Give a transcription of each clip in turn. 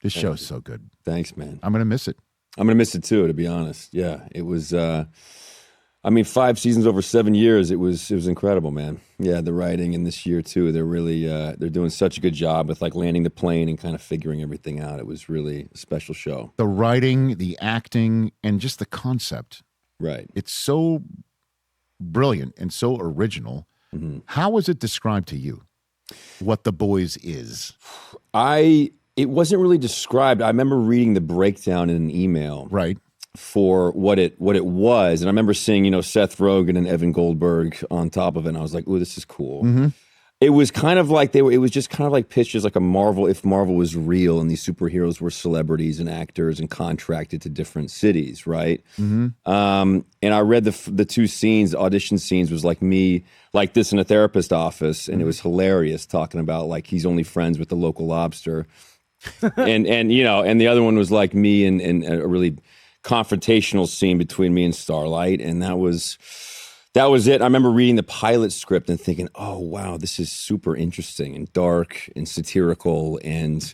This show's so good. Thanks, man. I'm going to miss it. I'm going to miss it too, to be honest. Yeah, it was, 5 seasons over 7 years. It was incredible, man. Yeah, the writing in this year too, they're really, they're doing such a good job with like landing the plane and kind of figuring everything out. It was really a special show. The writing, the acting, and just the concept. Right. It's so brilliant and so original. Mm-hmm. How was it described to you what The Boys is? It wasn't really described. I remember reading the breakdown in an email. Right. For what it was. And I remember seeing, Seth Rogen and Evan Goldberg on top of it. And I was like, ooh, this is cool. Mm-hmm. It was kind of like it was just kind of like pitched as like a Marvel, if Marvel was real and these superheroes were celebrities and actors and contracted to different cities, right? Mm-hmm. And I read the 2 scenes, the audition scenes was like me, like this in a therapist office. And it was hilarious talking about like he's only friends with the local lobster. and the other one was like me and a really confrontational scene between me and Starlight, and that was it. I remember reading the pilot script and thinking, oh wow, this is super interesting and dark and satirical and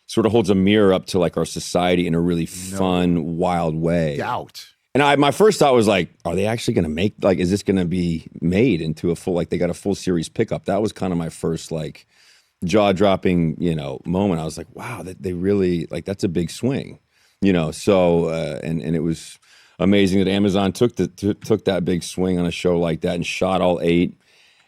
sort of holds a mirror up to like our society in a really fun, wild way. Doubt. And my first thought was like, are they actually going to make, like, is this going to be made into a full, like they got a full series pickup? That was kind of my first like jaw-dropping, moment. I was like, wow, they really, like, that's a big swing, so, and it was amazing that Amazon took that big swing on a show like that and shot all 8,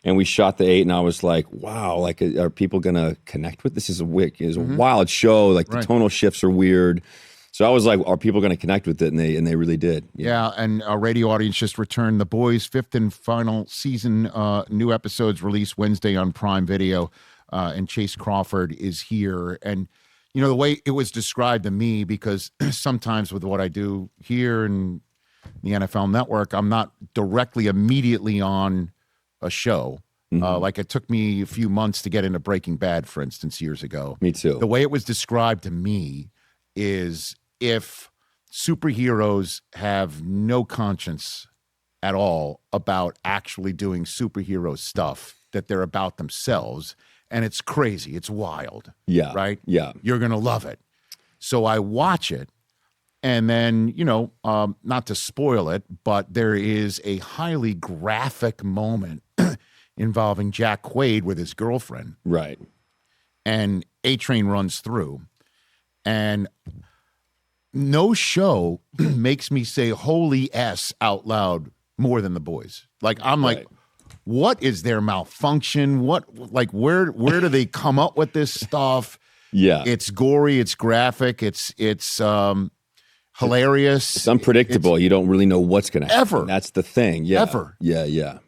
and we shot the 8, and I was like, wow, like, are people going to connect with this? Is a wild show, like the tonal shifts are weird. So I was like, are people going to connect with it? And they really did. Yeah, and our radio audience just returned. The Boys' 5th and final season, new episodes released Wednesday on Prime Video. And Chace Crawford is here. And, the way it was described to me, because sometimes with what I do here in the NFL Network, I'm not directly immediately on a show. Mm-hmm. Like it took me a few months to get into Breaking Bad, for instance, years ago. Me too. The way it was described to me is if superheroes have no conscience at all about actually doing superhero stuff, that they're about themselves. And it's crazy. It's wild. Yeah. Right? Yeah. You're going to love it. So I watch it. And then, not to spoil it, but there is a highly graphic moment involving Jack Quaid with his girlfriend. Right. And A-Train runs through. And no show makes me say holy S out loud more than The Boys. Like, I'm like, what is their malfunction? Where do they come up with this stuff? Yeah. It's gory, it's graphic, it's hilarious. It's unpredictable. You don't really know what's going to happen. Ever. That's the thing. Yeah. Ever. Yeah.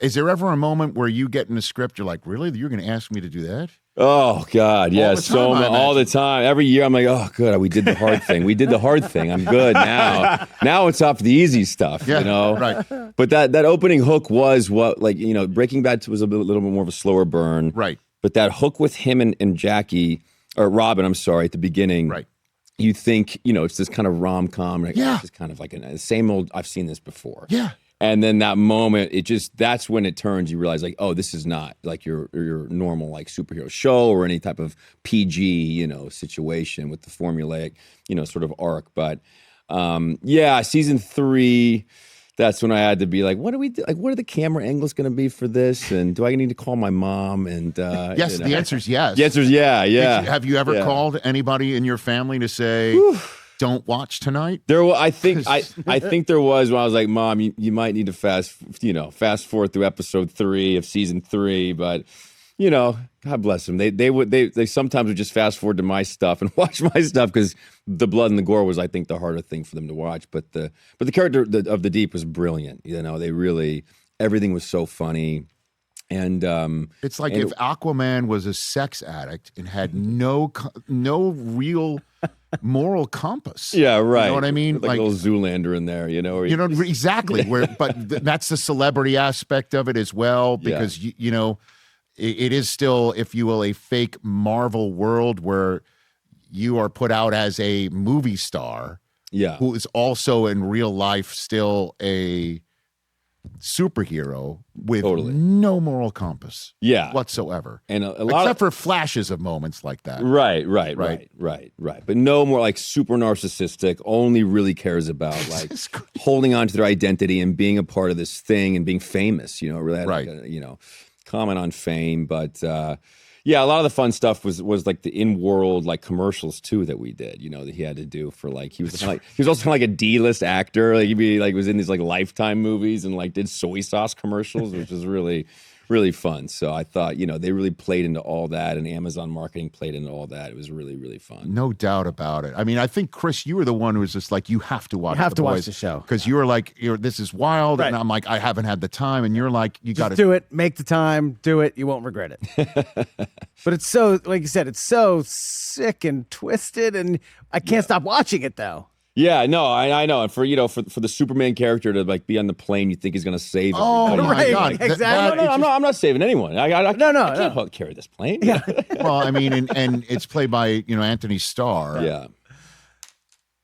Is there ever a moment where you get in a script, you're like, really? You're going to ask me to do that? Oh, God, yeah. All the time. Every year I'm like, oh, good, we did the hard thing. We did the hard thing. I'm good now. Now it's off the easy stuff, Right. But that opening hook was what, Breaking Bad was a little bit more of a slower burn. Right. But that hook with him and Jackie, or Robin, I'm sorry, at the beginning. Right. You think, it's this kind of rom-com. Right? Yeah. It's just kind of like same old, I've seen this before. Yeah. And then that moment, that's when it turns, you realize like, oh, this is not like your normal like superhero show or any type of PG, situation with the formulaic, sort of arc. But season 3, that's when I had to be like, what do we do? Like, what are the camera angles going to be for this? And do I need to call my mom? And yes, the answer is yes. The answer is yeah. Have you ever called anybody in your family to say, don't watch tonight? I think there was when I was like, Mom, you might need to fast forward through episode 3 of season 3, but God bless them. They sometimes would just fast forward to my stuff and watch my stuff because the blood and the gore was, I think, the harder thing for them to watch. But the character of the Deep was brilliant. They really, everything was so funny. And it's like if Aquaman was a sex addict and had no real moral compass. Yeah, right. You know what I mean? Like a little Zoolander in there, exactly. But that's the celebrity aspect of it as well, because it is still, if you will, a fake Marvel world where you are put out as a movie star, who is also in real life still a superhero with Totally. no moral compass Yeah. whatsoever. And a lot except for flashes of moments like that. Right. But no more like super narcissistic, only really cares about like holding on to their identity and being a part of this thing and being famous, really had like a, comment on fame. But yeah, a lot of the fun stuff was like the in-world like commercials too that we did, that he had to do for like he was also like a D-list actor. Like he was in these like Lifetime movies and like did soy sauce commercials, which was really, really fun. So I thought, they really played into all that, and Amazon marketing played into all that. It was really, really fun. No doubt about it. I mean, I think, Chris, you were the one who was just like, you have to watch watch the show. Because you were like, this is wild. And I'm like, I haven't had the time. And you're like, you got to do it. Make the time. Do it. You won't regret it. But it's so, like you said, it's so sick and twisted. And I can't stop watching it, though. Yeah, no, I know. And for the Superman character to like be on the plane, you think he's gonna save everybody. Oh my God! Exactly. No, I'm not saving anyone. I can't carry this plane. Yeah. Well, I mean, and it's played by Antony Starr. Yeah.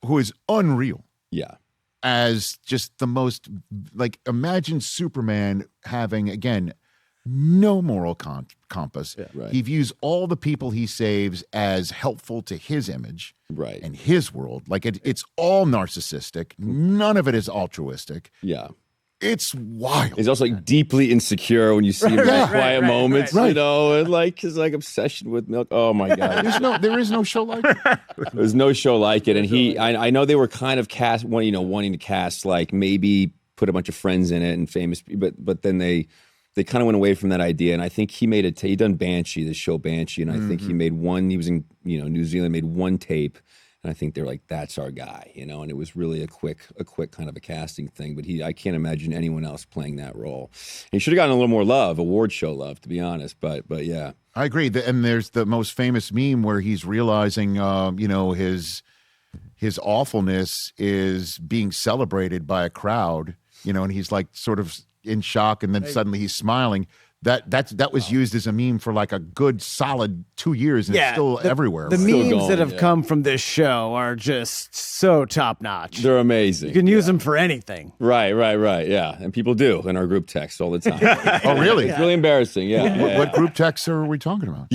Who is unreal. Yeah. As just the most, like, imagine Superman having, again, no moral compass. Yeah, right. He views all the people he saves as helpful to his image, right, and his world. Like it's all narcissistic. None of it is altruistic. Yeah, it's wild. He's also like deeply insecure when you see him in quiet moments, and like his like obsession with milk. Oh my God, there is no show like it. There's no show like it, and I know they were kind of wanting to cast like maybe put a bunch of friends in it and famous, but then they kind of went away from that idea, and I think he made he done Banshee, the show Banshee, and I think he made one. He was in New Zealand, made one tape, and I think they're like, that's our guy, and it was really a quick kind of a casting thing. But I can't imagine anyone else playing that role. He should have gotten a little more love, award show love, to be honest. But yeah, I agree. And there's the most famous meme where he's realizing, his awfulness is being celebrated by a crowd, and he's like sort of in shock, and then suddenly he's smiling. That was used as a meme for like a good solid 2 years, and it's still everywhere. The memes that have come from this show are just so top notch. They're amazing. You can use them for anything. Right. Yeah, and people do in our group text all the time. Oh, really? It's really embarrassing. Yeah. What group texts are we talking about?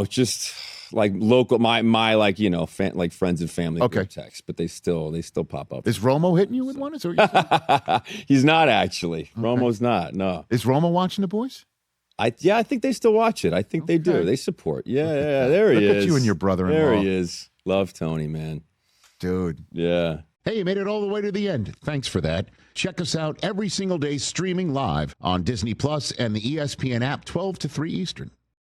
Just like local, my like like friends and family group text, but they still pop up. Is Romo hitting you with one? Is that what He's not actually. Okay. Romo's not. No. Is Romo watching The Boys? I think they still watch it. I think they do. They support. Yeah. There he is. Look at you and your brother-in-law. There he is. Love Tony, man. Dude. Yeah. Hey, you made it all the way to the end. Thanks for that. Check us out every single day streaming live on Disney Plus and the ESPN app 12 to 3 Eastern.